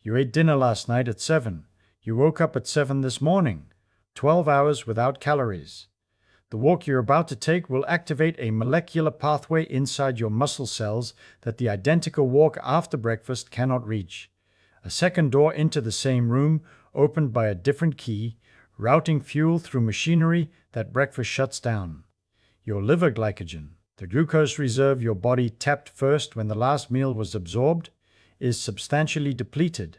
You ate dinner last night at 7. You woke up at 7 this morning. 12 hours without calories. The walk you're about to take will activate a molecular pathway inside your muscle cells that the identical walk after breakfast cannot reach. A second door into the same room, opened by a different key, routing fuel through machinery that breakfast shuts down. Your liver glycogen, the glucose reserve your body tapped first when the last meal was absorbed, is substantially depleted.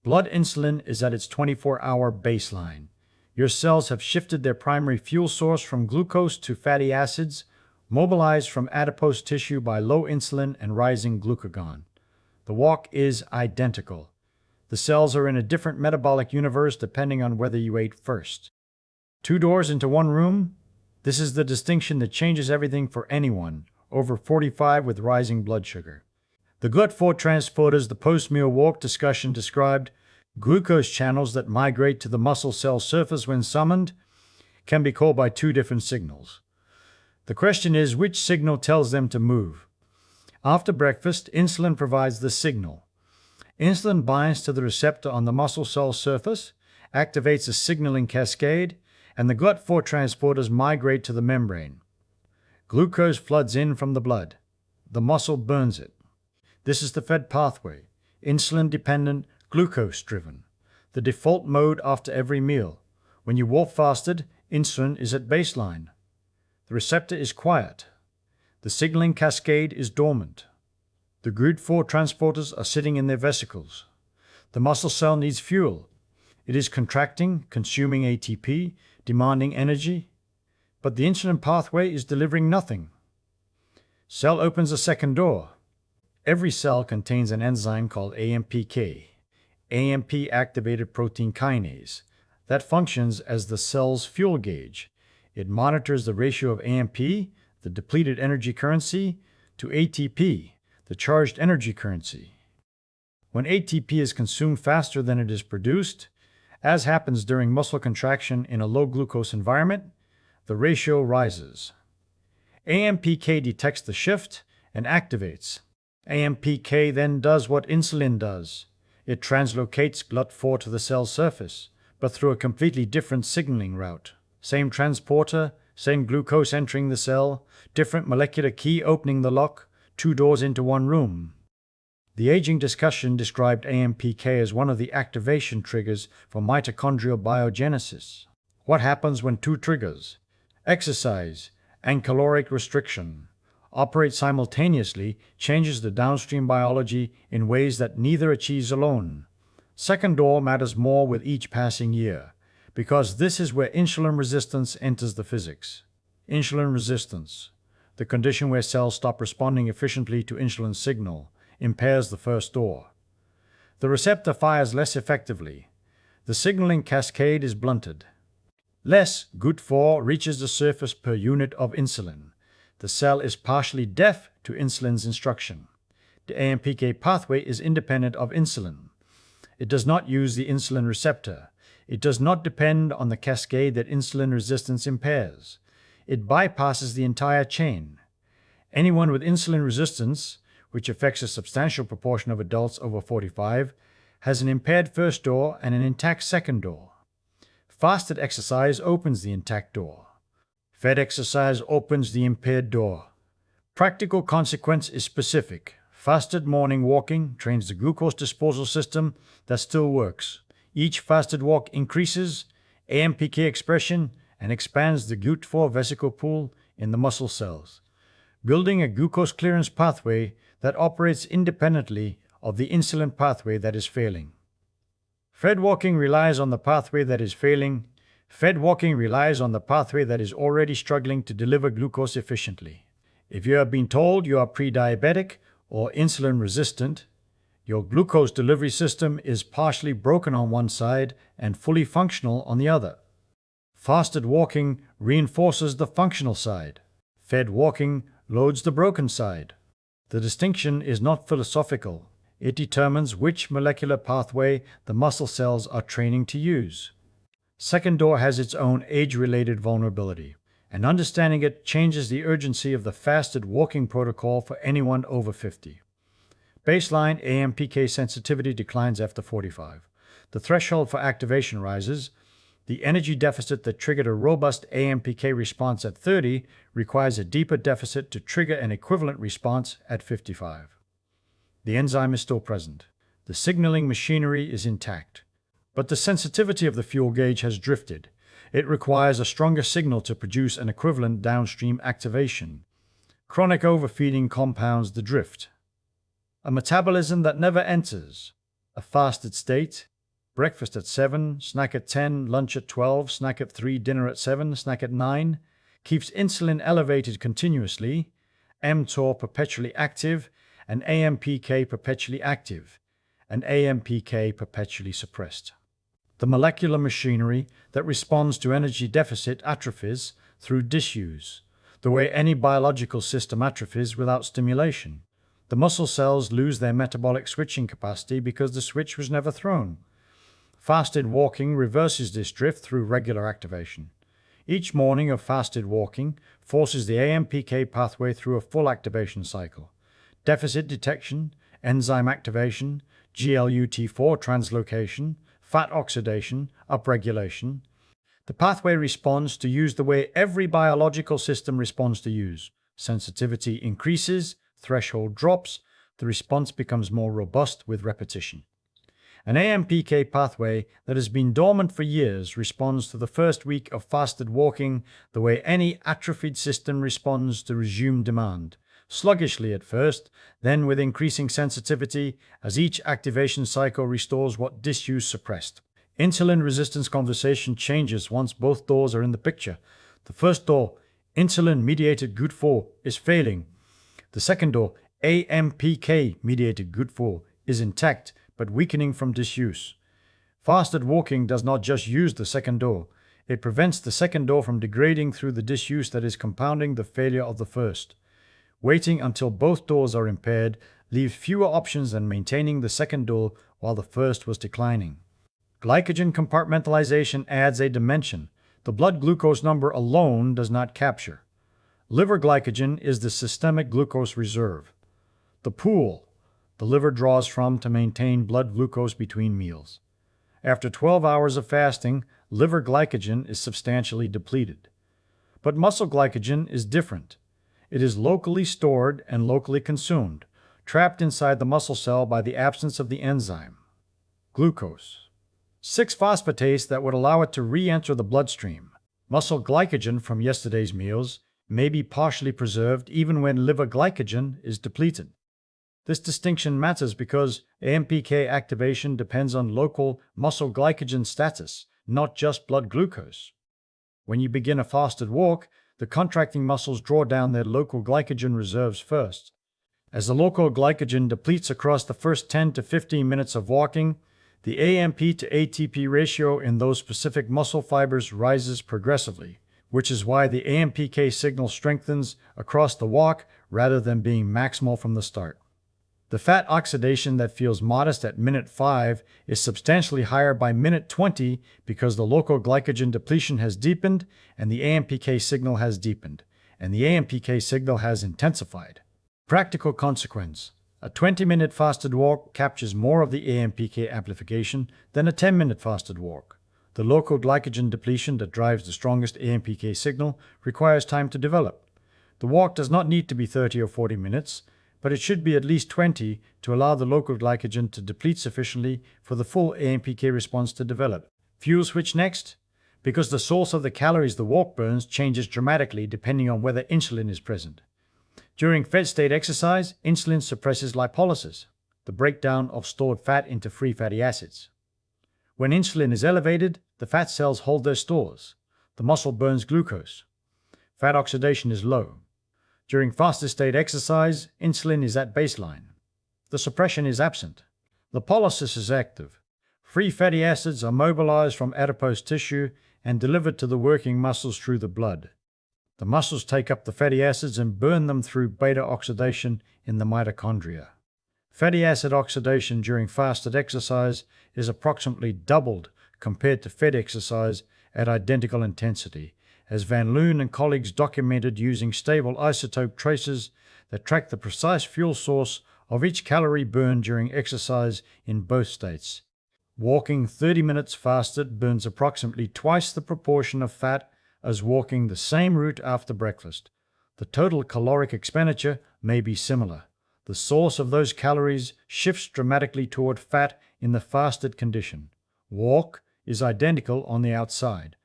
Blood insulin is at its 24-hour baseline. Your cells have shifted their primary fuel source from glucose to fatty acids, mobilized from adipose tissue by low insulin and rising glucagon. The walk is identical. The cells are in a different metabolic universe depending on whether you ate first. 2 doors into one room? This is the distinction that changes everything for anyone over 45 with rising blood sugar. The GLUT4 transporters the post-meal walk discussion described glucose channels that migrate to the muscle cell surface when summoned can be called by 2 different signals. The question is, which signal tells them to move? After breakfast, insulin provides the signal. Insulin binds to the receptor on the muscle cell surface, activates a signaling cascade, and the GLUT4 transporters migrate to the membrane. Glucose floods in from the blood. The muscle burns it. This is the fed pathway, insulin-dependent, glucose-driven, the default mode after every meal. When you walk fasted, insulin is at baseline. The receptor is quiet. The signaling cascade is dormant. The GLUT4 transporters are sitting in their vesicles. The muscle cell needs fuel. It is contracting, consuming ATP, demanding energy, but the insulin pathway is delivering nothing. Cell opens a second door. Every cell contains an enzyme called AMPK, AMP-activated protein kinase, that functions as the cell's fuel gauge. It monitors the ratio of AMP, the depleted energy currency, to ATP, the charged energy currency. When ATP is consumed faster than it is produced, as happens during muscle contraction in a low-glucose environment, the ratio rises. AMPK detects the shift and activates. AMPK then does what insulin does. It translocates GLUT4 to the cell surface, but through a completely different signaling route. Same transporter, same glucose entering the cell, different molecular key opening the lock, 2 doors into one room. The aging discussion described AMPK as one of the activation triggers for mitochondrial biogenesis. What happens when 2 triggers, exercise and caloric restriction, operate simultaneously changes the downstream biology in ways that neither achieves alone. Second door matters more with each passing year, because this is where insulin resistance enters the physics. Insulin resistance, the condition where cells stop responding efficiently to insulin signal, impairs the first door. The receptor fires less effectively. The signaling cascade is blunted. Less GLUT4 reaches the surface per unit of insulin. The cell is partially deaf to insulin's instruction. The AMPK pathway is independent of insulin. It does not use the insulin receptor. It does not depend on the cascade that insulin resistance impairs. It bypasses the entire chain. Anyone with insulin resistance, which affects a substantial proportion of adults over 45, has an impaired first door and an intact second door. Fasted exercise opens the intact door. Fed exercise opens the impaired door. Practical consequence is specific. Fasted morning walking trains the glucose disposal system that still works. Each fasted walk increases AMPK expression and expands the GLUT4 vesicle pool in the muscle cells, building a glucose clearance pathway that operates independently of the insulin pathway that is failing. Fed walking relies on the pathway that is failing. Fed walking relies on the pathway that is already struggling to deliver glucose efficiently. If you have been told you are pre-diabetic or insulin resistant, your glucose delivery system is partially broken on one side and fully functional on the other. Fasted walking reinforces the functional side. Fed walking loads the broken side. The distinction is not philosophical. It determines which molecular pathway the muscle cells are training to use. Second door has its own age-related vulnerability, and understanding it changes the urgency of the fasted walking protocol for anyone over 50. Baseline AMPK sensitivity declines after 45. The threshold for activation rises. The energy deficit that triggered a robust AMPK response at 30 requires a deeper deficit to trigger an equivalent response at 55. The enzyme is still present. The signaling machinery is intact. But the sensitivity of the fuel gauge has drifted. It requires a stronger signal to produce an equivalent downstream activation. Chronic overfeeding compounds the drift. A metabolism that never enters. A fasted state. Breakfast at 7, snack at 10, lunch at 12, snack at 3, dinner at 7, snack at 9. Keeps insulin elevated continuously. mTOR perpetually active. And AMPK perpetually active. And AMPK perpetually suppressed. The molecular machinery that responds to energy deficit atrophies through disuse, the way any biological system atrophies without stimulation. The muscle cells lose their metabolic switching capacity because the switch was never thrown. Fasted walking reverses this drift through regular activation. Each morning of fasted walking forces the AMPK pathway through a full activation cycle. Deficit detection, enzyme activation, GLUT4 translocation, fat oxidation, upregulation. The pathway responds to use the way every biological system responds to use. Sensitivity increases, threshold drops, the response becomes more robust with repetition. An AMPK pathway that has been dormant for years responds to the first week of fasted walking the way any atrophied system responds to resumed demand. Sluggishly at first, then with increasing sensitivity as each activation cycle restores what disuse suppressed. Insulin resistance conversation changes once both doors are in the picture. The first door, insulin-mediated GUT4, is failing. The second door, AMPK-mediated GUT4, is intact but weakening from disuse. Fasted walking does not just use the second door. It prevents the second door from degrading through the disuse that is compounding the failure of the first. Waiting until both doors are impaired leaves fewer options than maintaining the second door while the first was declining. Glycogen compartmentalization adds a dimension the blood glucose number alone does not capture. Liver glycogen is the systemic glucose reserve, the pool the liver draws from to maintain blood glucose between meals. After 12 hours of fasting, liver glycogen is substantially depleted. But muscle glycogen is different. It is locally stored and locally consumed, trapped inside the muscle cell by the absence of the enzyme, glucose. 6-phosphatase that would allow it to re-enter the bloodstream. Muscle glycogen from yesterday's meals may be partially preserved even when liver glycogen is depleted. This distinction matters because AMPK activation depends on local muscle glycogen status, not just blood glucose. When you begin a fasted walk, the contracting muscles draw down their local glycogen reserves first. As the local glycogen depletes across the first 10 to 15 minutes of walking, the AMP to ATP ratio in those specific muscle fibers rises progressively, which is why the AMPK signal strengthens across the walk rather than being maximal from the start. The fat oxidation that feels modest at minute 5 is substantially higher by minute 20 because the local glycogen depletion has deepened and the AMPK signal has deepened, and the AMPK signal has intensified. Practical consequence: a 20-minute fasted walk captures more of the AMPK amplification than a 10-minute fasted walk. The local glycogen depletion that drives the strongest AMPK signal requires time to develop. The walk does not need to be 30 or 40 minutes, but it should be at least 20 to allow the local glycogen to deplete sufficiently for the full AMPK response to develop. Fuel switch next? Because the source of the calories the walk burns changes dramatically depending on whether insulin is present. During fed state exercise, insulin suppresses lipolysis, the breakdown of stored fat into free fatty acids. When insulin is elevated, the fat cells hold their stores. The muscle burns glucose. Fat oxidation is low. During fasted state exercise, insulin is at baseline. The suppression is absent. Lipolysis is active. Free fatty acids are mobilized from adipose tissue and delivered to the working muscles through the blood. The muscles take up the fatty acids and burn them through beta-oxidation in the mitochondria. Fatty acid oxidation during fasted exercise is approximately doubled compared to fed exercise at identical intensity, as Van Loon and colleagues documented using stable isotope tracers that track the precise fuel source of each calorie burned during exercise in both states. Walking 30 minutes fasted burns approximately twice the proportion of fat as walking the same route after breakfast. The total caloric expenditure may be similar. The source of those calories shifts dramatically toward fat in the fasted condition. Walk is identical on the outside.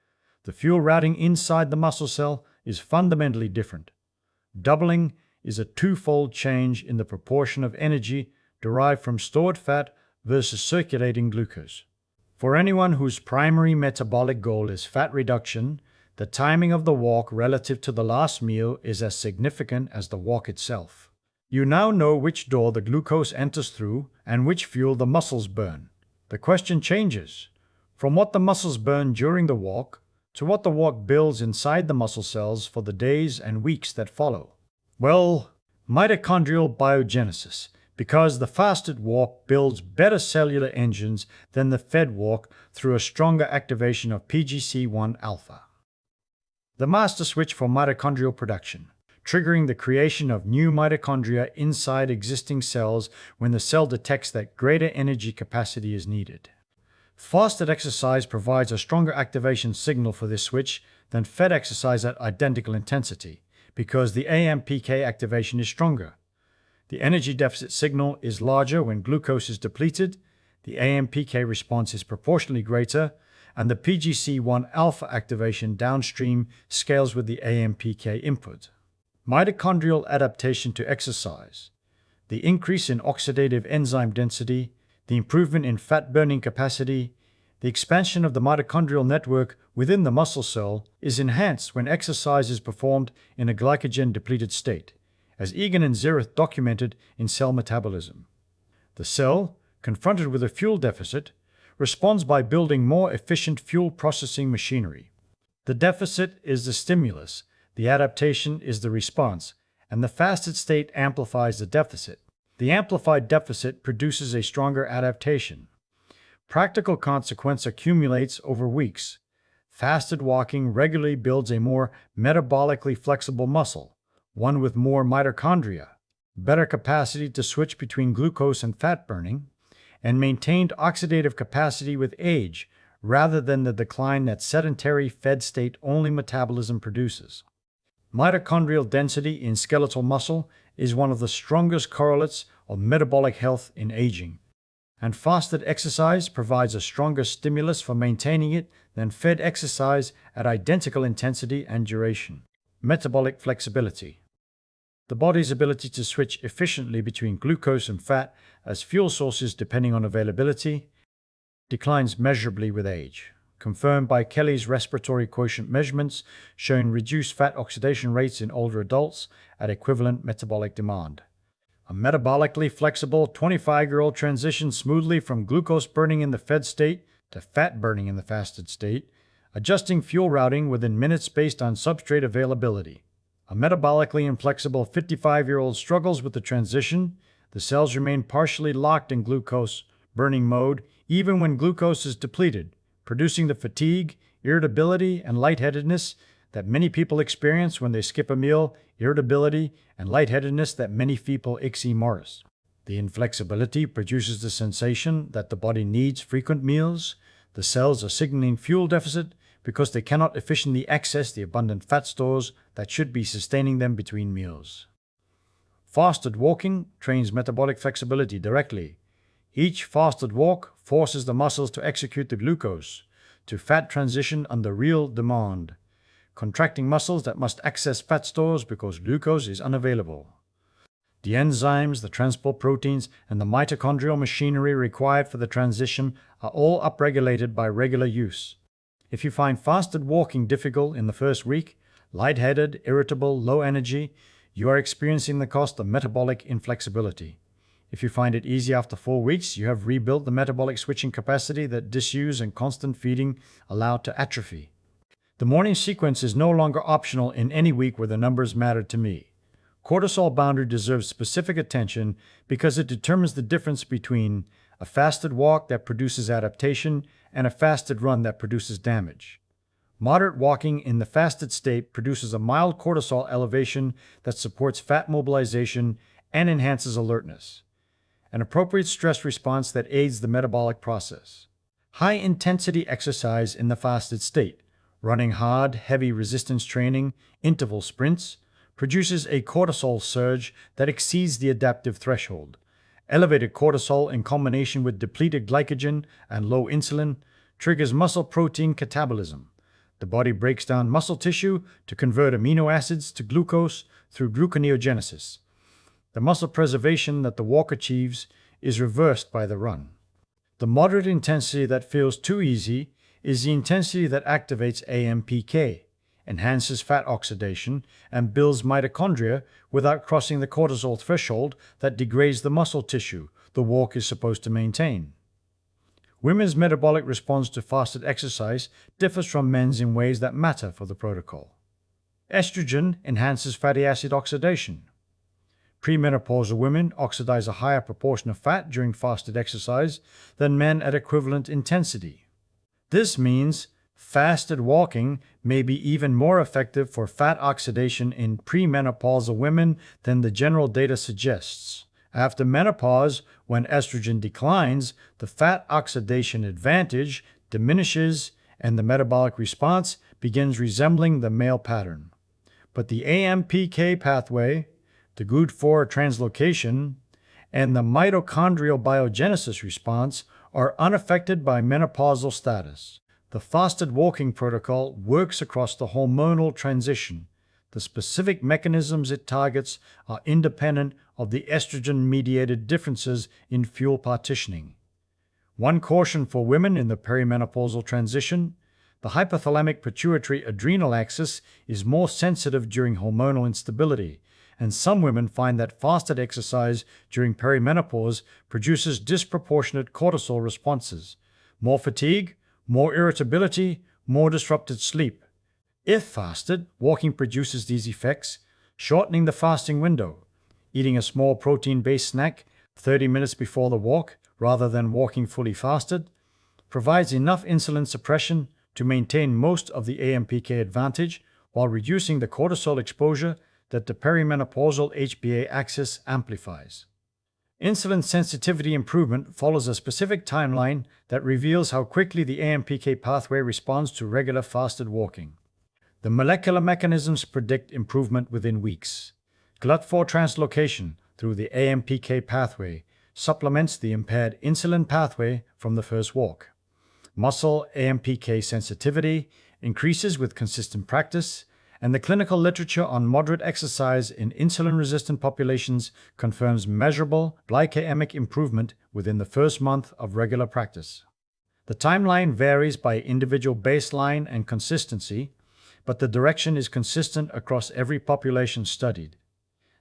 The fuel routing inside the muscle cell is fundamentally different. Doubling is a twofold change in the proportion of energy derived from stored fat versus circulating glucose. For anyone whose primary metabolic goal is fat reduction, the timing of the walk relative to the last meal is as significant as the walk itself. You now know which door the glucose enters through and which fuel the muscles burn. The question changes from what the muscles burn during the walk to what the walk builds inside the muscle cells for the days and weeks that follow. Well, mitochondrial biogenesis, because the fasted walk builds better cellular engines than the fed walk through a stronger activation of PGC1 alpha. The master switch for mitochondrial production, triggering the creation of new mitochondria inside existing cells when the cell detects that greater energy capacity is needed. Fasted exercise provides a stronger activation signal for this switch than fed exercise at identical intensity, because the AMPK activation is stronger. The energy deficit signal is larger when glucose is depleted, the AMPK response is proportionally greater, and the PGC1 alpha activation downstream scales with the AMPK input. Mitochondrial adaptation to exercise, the increase in oxidative enzyme density, the improvement in fat-burning capacity, the expansion of the mitochondrial network within the muscle cell is enhanced when exercise is performed in a glycogen-depleted state, as Egan and Zirith documented in Cell Metabolism. The cell, confronted with a fuel deficit, responds by building more efficient fuel processing machinery. The deficit is the stimulus, the adaptation is the response, and the fasted state amplifies the deficit. The amplified deficit produces a stronger adaptation. Practical consequence accumulates over weeks. Fasted walking regularly builds a more metabolically flexible muscle, one with more mitochondria, better capacity to switch between glucose and fat burning, and maintained oxidative capacity with age rather than the decline that sedentary fed state only metabolism produces. Mitochondrial density in skeletal muscle is one of the strongest correlates of metabolic health in aging, and fasted exercise provides a stronger stimulus for maintaining it than fed exercise at identical intensity and duration. Metabolic flexibility. The body's ability to switch efficiently between glucose and fat as fuel sources depending on availability declines measurably with age, confirmed by Kelly's respiratory quotient measurements showing reduced fat oxidation rates in older adults at equivalent metabolic demand. A metabolically flexible 25-year-old transitions smoothly from glucose burning in the fed state to fat burning in the fasted state, adjusting fuel routing within minutes based on substrate availability. A metabolically inflexible 55-year-old struggles with the transition. The cells remain partially locked in glucose burning mode even when glucose is depleted, producing the fatigue, irritability, and lightheadedness that many people experience when they skip a meal, irritability, and lightheadedness that many people morris. The inflexibility produces the sensation that the body needs frequent meals. The cells are signaling fuel deficit because they cannot efficiently access the abundant fat stores that should be sustaining them between meals. Fasted walking trains metabolic flexibility directly. Each fasted walk forces the muscles to execute the glucose to fat transition under real demand, contracting muscles that must access fat stores because glucose is unavailable. The enzymes, the transport proteins, and the mitochondrial machinery required for the transition are all upregulated by regular use. If you find fasted walking difficult in the first week, lightheaded, irritable, low energy, you are experiencing the cost of metabolic inflexibility. If you find it easy after 4 weeks, you have rebuilt the metabolic switching capacity that disuse and constant feeding allowed to atrophy. The morning sequence is no longer optional in any week where the numbers matter to me. Cortisol boundary deserves specific attention because it determines the difference between a fasted walk that produces adaptation and a fasted run that produces damage. Moderate walking in the fasted state produces a mild cortisol elevation that supports fat mobilization and enhances alertness. an appropriate stress response that aids the metabolic process. High-intensity exercise in the fasted state, running hard, heavy resistance training, interval sprints, produces a cortisol surge that exceeds the adaptive threshold. Elevated cortisol in combination with depleted glycogen and low insulin triggers muscle protein catabolism. The body breaks down muscle tissue to convert amino acids to glucose through gluconeogenesis. The muscle preservation that the walk achieves is reversed by the run. The moderate intensity that feels too easy is the intensity that activates AMPK, enhances fat oxidation, and builds mitochondria without crossing the cortisol threshold that degrades the muscle tissue the walk is supposed to maintain. Women's metabolic response to fasted exercise differs from men's in ways that matter for the protocol. Estrogen enhances fatty acid oxidation. Premenopausal women oxidize a higher proportion of fat during fasted exercise than men at equivalent intensity. This means fasted walking may be even more effective for fat oxidation in premenopausal women than the general data suggests. After menopause, when estrogen declines, the fat oxidation advantage diminishes and the metabolic response begins resembling the male pattern. But the AMPK pathway, the GUD4 translocation, and the mitochondrial biogenesis response are unaffected by menopausal status. The fasted walking protocol works across the hormonal transition. The specific mechanisms it targets are independent of the estrogen-mediated differences in fuel partitioning. One caution for women in the perimenopausal transition: the hypothalamic pituitary adrenal axis is more sensitive during hormonal instability, and some women find that fasted exercise during perimenopause produces disproportionate cortisol responses, more fatigue, more irritability, more disrupted sleep. If fasted, walking produces these effects, shortening the fasting window. Eating a small protein-based snack 30 minutes before the walk, rather than walking fully fasted, provides enough insulin suppression to maintain most of the AMPK advantage while reducing the cortisol exposure that the perimenopausal HPA axis amplifies. Insulin sensitivity improvement follows a specific timeline that reveals how quickly the AMPK pathway responds to regular fasted walking. The molecular mechanisms predict improvement within weeks. GLUT4 translocation through the AMPK pathway supplements the impaired insulin pathway from the first walk. Muscle AMPK sensitivity increases with consistent practice, and the clinical literature on moderate exercise in insulin-resistant populations confirms measurable glycemic improvement within the first month of regular practice. The timeline varies by individual baseline and consistency, but the direction is consistent across every population studied.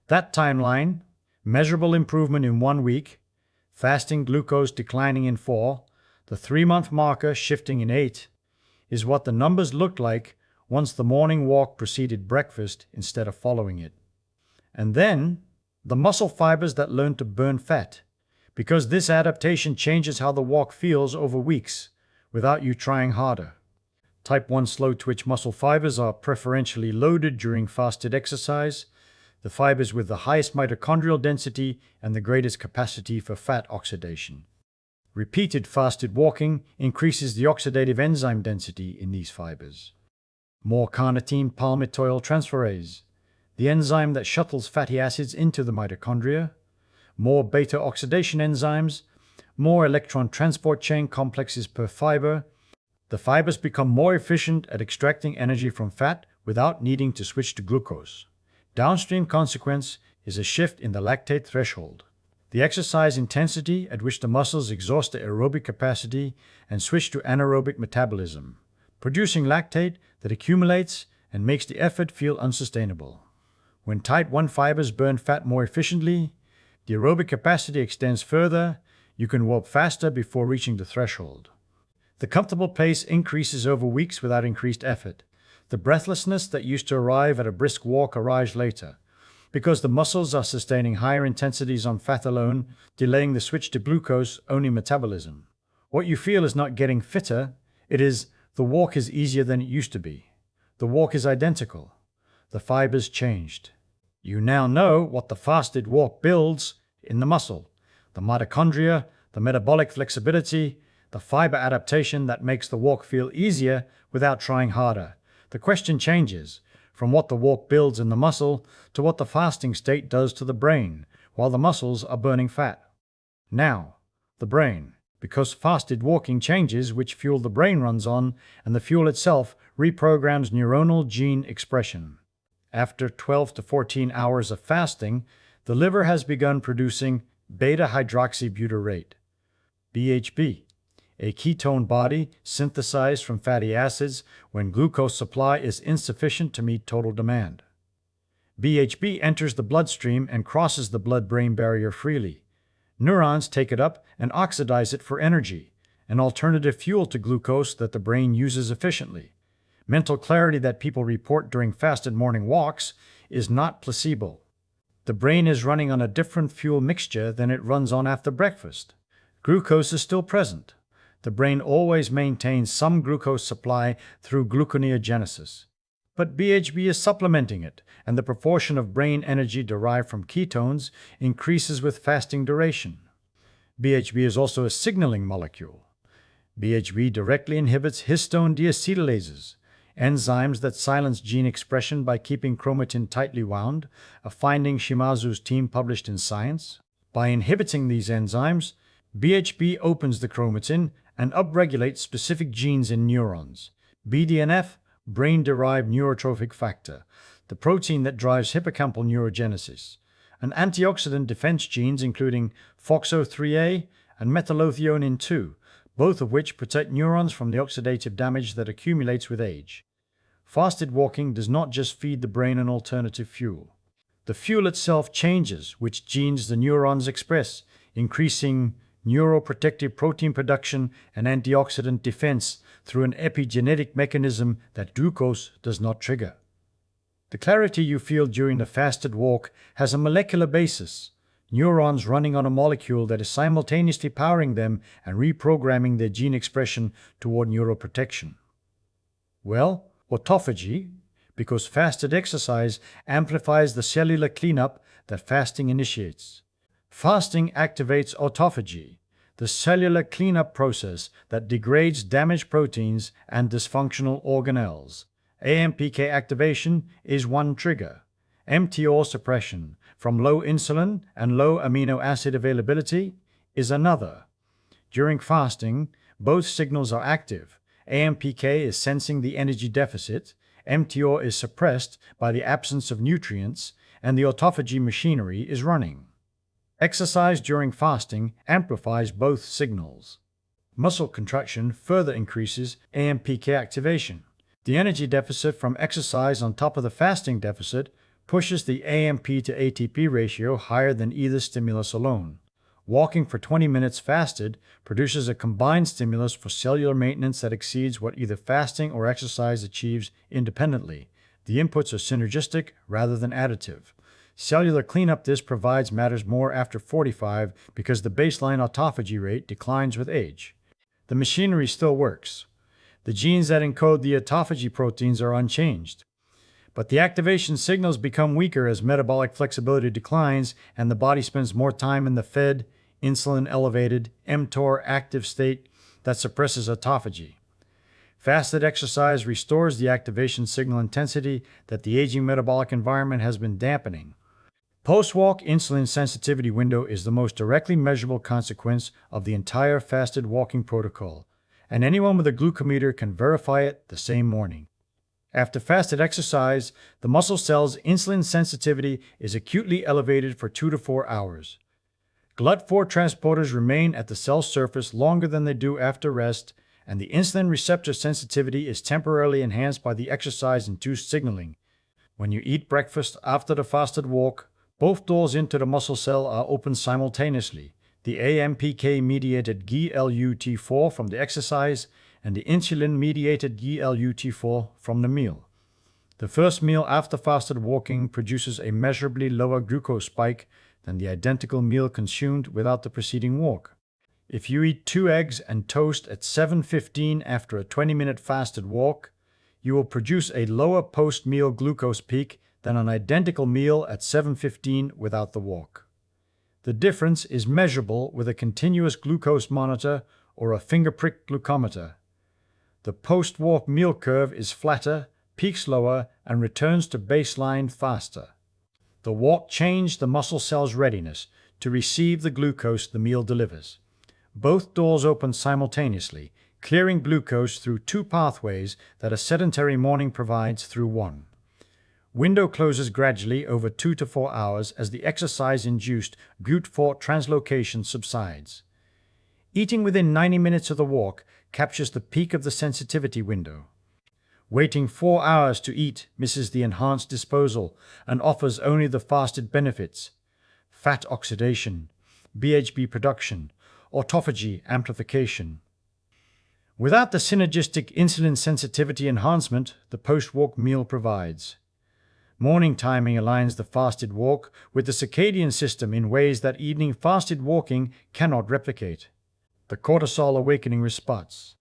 That timeline, measurable improvement in 1 week, fasting glucose declining in 4, the 3-month marker shifting in 8, is what the numbers looked like once the morning walk preceded breakfast instead of following it. And then, the muscle fibers that learn to burn fat, because this adaptation changes how the walk feels over weeks without you trying harder. Type 1 slow twitch muscle fibers are preferentially loaded during fasted exercise, the fibers with the highest mitochondrial density and the greatest capacity for fat oxidation. Repeated fasted walking increases the oxidative enzyme density in these fibers. More carnitine palmitoyltransferase, the enzyme that shuttles fatty acids into the mitochondria, more beta-oxidation enzymes, more electron transport chain complexes per fiber. The fibers become more efficient at extracting energy from fat without needing to switch to glucose. Downstream consequence is a shift in the lactate threshold, the exercise intensity at which the muscles exhaust their aerobic capacity and switch to anaerobic metabolism, producing lactate that accumulates and makes the effort feel unsustainable. When type 1 fibers burn fat more efficiently, the aerobic capacity extends further, you can walk faster before reaching the threshold. The comfortable pace increases over weeks without increased effort. The breathlessness that used to arrive at a brisk walk arrives later, because the muscles are sustaining higher intensities on fat alone, delaying the switch to glucose-only metabolism. What you feel is not getting fitter, it is the walk is easier than it used to be. The walk is identical. The fibers changed. You now know what the fasted walk builds in the muscle. the mitochondria, the metabolic flexibility, the fiber adaptation that makes the walk feel easier without trying harder. The question changes from what the walk builds in the muscle to what the fasting state does to the brain while the muscles are burning fat. Now, the brain. Because fasted walking changes which fuel the brain runs on, and the fuel itself reprograms neuronal gene expression. After 12 to 14 hours of fasting, the liver has begun producing beta-hydroxybutyrate, BHB, a ketone body synthesized from fatty acids when glucose supply is insufficient to meet total demand. BHB enters the bloodstream and crosses the blood-brain barrier freely. Neurons take it up and oxidize it for energy, an alternative fuel to glucose that the brain uses efficiently. Mental clarity that people report during fasted morning walks is not placebo. The brain is running on a different fuel mixture than it runs on after breakfast. Glucose is still present. The brain always maintains some glucose supply through gluconeogenesis. But BHB is supplementing it, and the proportion of brain energy derived from ketones increases with fasting duration. BHB is also a signaling molecule. BHB directly inhibits histone deacetylases, enzymes that silence gene expression by keeping chromatin tightly wound, a finding Shimazu's team published in Science. By inhibiting these enzymes, BHB opens the chromatin and upregulates specific genes in neurons. BDNF, brain-derived neurotrophic factor, the protein that drives hippocampal neurogenesis, and antioxidant defense genes including FOXO3A and methylmethionine-2, both of which protect neurons from the oxidative damage that accumulates with age. Fasted walking does not just feed the brain an alternative fuel. The fuel itself changes which genes the neurons express, increasing neuroprotective protein production and antioxidant defense through an epigenetic mechanism that glucose does not trigger. The clarity you feel during the fasted walk has a molecular basis, neurons running on a molecule that is simultaneously powering them and reprogramming their gene expression toward neuroprotection. Well, autophagy, because fasted exercise amplifies the cellular cleanup that fasting initiates. Fasting activates autophagy, the cellular cleanup process that degrades damaged proteins and dysfunctional organelles. AMPK activation is one trigger. mTOR suppression from low insulin and low amino acid availability is another. During fasting, both signals are active. AMPK is sensing the energy deficit, mTOR is suppressed by the absence of nutrients, and the autophagy machinery is running. Exercise during fasting amplifies both signals. Muscle contraction further increases AMPK activation. The energy deficit from exercise on top of the fasting deficit pushes the AMP to ATP ratio higher than either stimulus alone. Walking for 20 minutes fasted produces a combined stimulus for cellular maintenance that exceeds what either fasting or exercise achieves independently. The inputs are synergistic rather than additive. Cellular cleanup provides matters more after 45 because the baseline autophagy rate declines with age. The machinery still works. The genes that encode the autophagy proteins are unchanged. But the activation signals become weaker as metabolic flexibility declines and the body spends more time in the fed, insulin-elevated, mTOR active state that suppresses autophagy. Fasted exercise restores the activation signal intensity that the aging metabolic environment has been dampening. Post-walk insulin sensitivity window is the most directly measurable consequence of the entire fasted walking protocol, and anyone with a glucometer can verify it the same morning. After fasted exercise, the muscle cell's insulin sensitivity is acutely elevated for 2 to 4 hours. GLUT4 transporters remain at the cell surface longer than they do after rest, and the insulin receptor sensitivity is temporarily enhanced by the exercise-induced signaling. When you eat breakfast after the fasted walk, both doors into the muscle cell are open simultaneously, the AMPK-mediated GLUT4 from the exercise and the insulin-mediated GLUT4 from the meal. The first meal after fasted walking produces a measurably lower glucose spike than the identical meal consumed without the preceding walk. If you eat 2 eggs and toast at 7:15 after a 20-minute fasted walk, you will produce a lower post-meal glucose peak than an identical meal at 7:15 without the walk. The difference is measurable with a continuous glucose monitor or a finger prick glucometer. The post-walk meal curve is flatter, peaks lower, and returns to baseline faster. The walk changed the muscle cell's readiness to receive the glucose the meal delivers. Both doors open simultaneously, clearing glucose through two pathways that a sedentary morning provides through one. Window closes gradually over 2 to 4 hours as the exercise-induced GLUT4 translocation subsides. Eating within 90 minutes of the walk captures the peak of the sensitivity window. Waiting 4 hours to eat misses the enhanced disposal and offers only the fasted benefits: fat oxidation, BHB production, autophagy amplification. Without the synergistic insulin sensitivity enhancement the post-walk meal provides. Morning timing aligns the fasted walk with the circadian system in ways that evening fasted walking cannot replicate. The cortisol awakening response.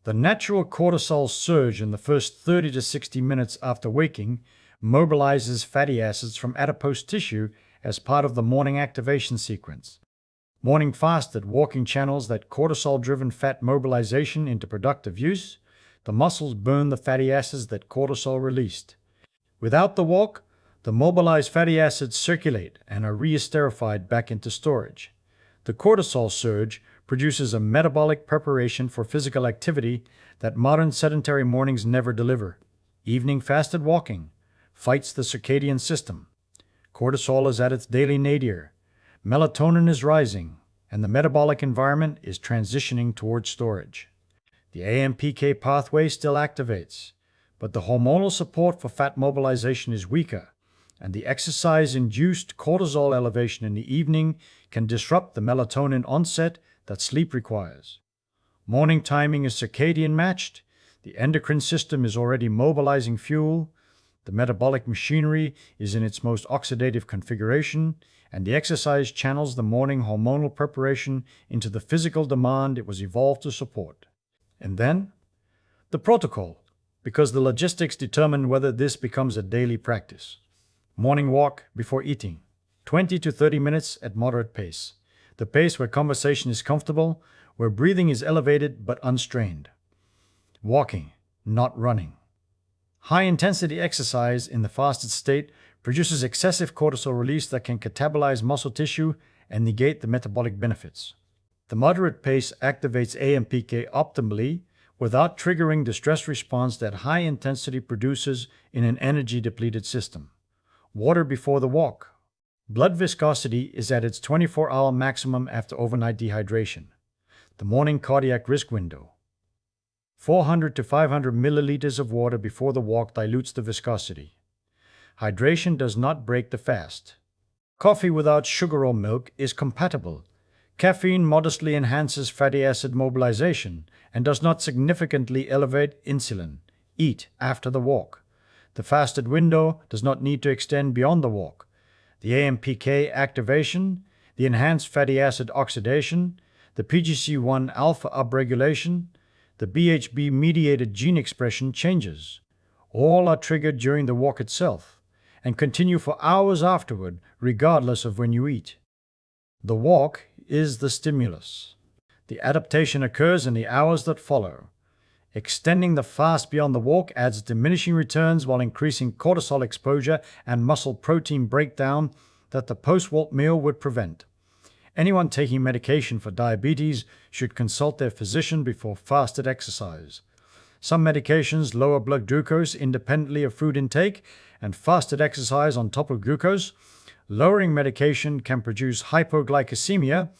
The natural cortisol surge in the first 30 to 60 minutes after waking mobilizes fatty acids from adipose tissue as part of the morning activation sequence. Morning fasted walking channels that cortisol-driven fat mobilization into productive use. The muscles burn the fatty acids that cortisol released. Without the walk, the mobilized fatty acids circulate and are re-esterified back into storage. The cortisol surge produces a metabolic preparation for physical activity that modern sedentary mornings never deliver. Evening fasted walking fights the circadian system. Cortisol is at its daily nadir. Melatonin is rising, and the metabolic environment is transitioning towards storage. The AMPK pathway still activates, but the hormonal support for fat mobilization is weaker, and the exercise-induced cortisol elevation in the evening can disrupt the melatonin onset that sleep requires. Morning timing is circadian matched, the endocrine system is already mobilizing fuel, the metabolic machinery is in its most oxidative configuration, and the exercise channels the morning hormonal preparation into the physical demand it was evolved to support. And then, the protocol, because the logistics determine whether this becomes a daily practice. Morning walk before eating, 20 to 30 minutes at moderate pace. The pace where conversation is comfortable, where breathing is elevated but unstrained. Walking, not running. High-intensity exercise in the fasted state produces excessive cortisol release that can catabolize muscle tissue and negate the metabolic benefits. The moderate pace activates AMPK optimally without triggering the stress response that high intensity produces in an energy-depleted system. Water before the walk. Blood viscosity is at its 24-hour maximum after overnight dehydration. The morning cardiac risk window. 400 to 500 milliliters of water before the walk dilutes the viscosity. Hydration does not break the fast. Coffee without sugar or milk is compatible. Caffeine modestly enhances fatty acid mobilization and does not significantly elevate insulin. Eat after the walk. The fasted window does not need to extend beyond the walk. The AMPK activation, the enhanced fatty acid oxidation, the PGC1 alpha upregulation, the BHB-mediated gene expression changes. All are triggered during the walk itself and continue for hours afterward, regardless of when you eat. The walk is the stimulus. The adaptation occurs in the hours that follow. Extending the fast beyond the walk adds diminishing returns while increasing cortisol exposure and muscle protein breakdown that the post-walk meal would prevent. Anyone taking medication for diabetes should consult their physician before fasted exercise. Some medications lower blood glucose independently of food intake, and fasted exercise on top of glucose. Lowering medication can produce hypoglycemia.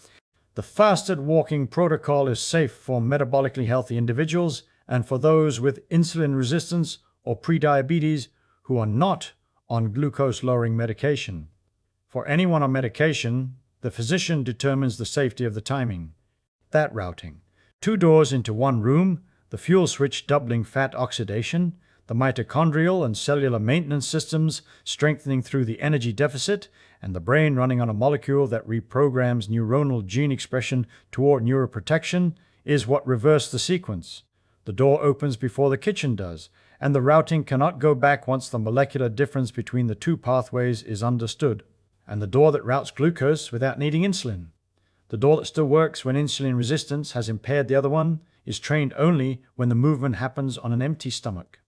The fasted walking protocol is safe for metabolically healthy individuals and for those with insulin resistance or prediabetes who are not on glucose-lowering medication. For anyone on medication, the physician determines the safety of the timing. That routing. 2 doors into one room, the fuel switch doubling fat oxidation, the mitochondrial and cellular maintenance systems strengthening through the energy deficit, and the brain running on a molecule that reprograms neuronal gene expression toward neuroprotection is what reversed the sequence. The door opens before the kitchen does, and the routing cannot go back once the molecular difference between the two pathways is understood. and the door that routes glucose without needing insulin. The door that still works when insulin resistance has impaired the other one is trained only when the movement happens on an empty stomach.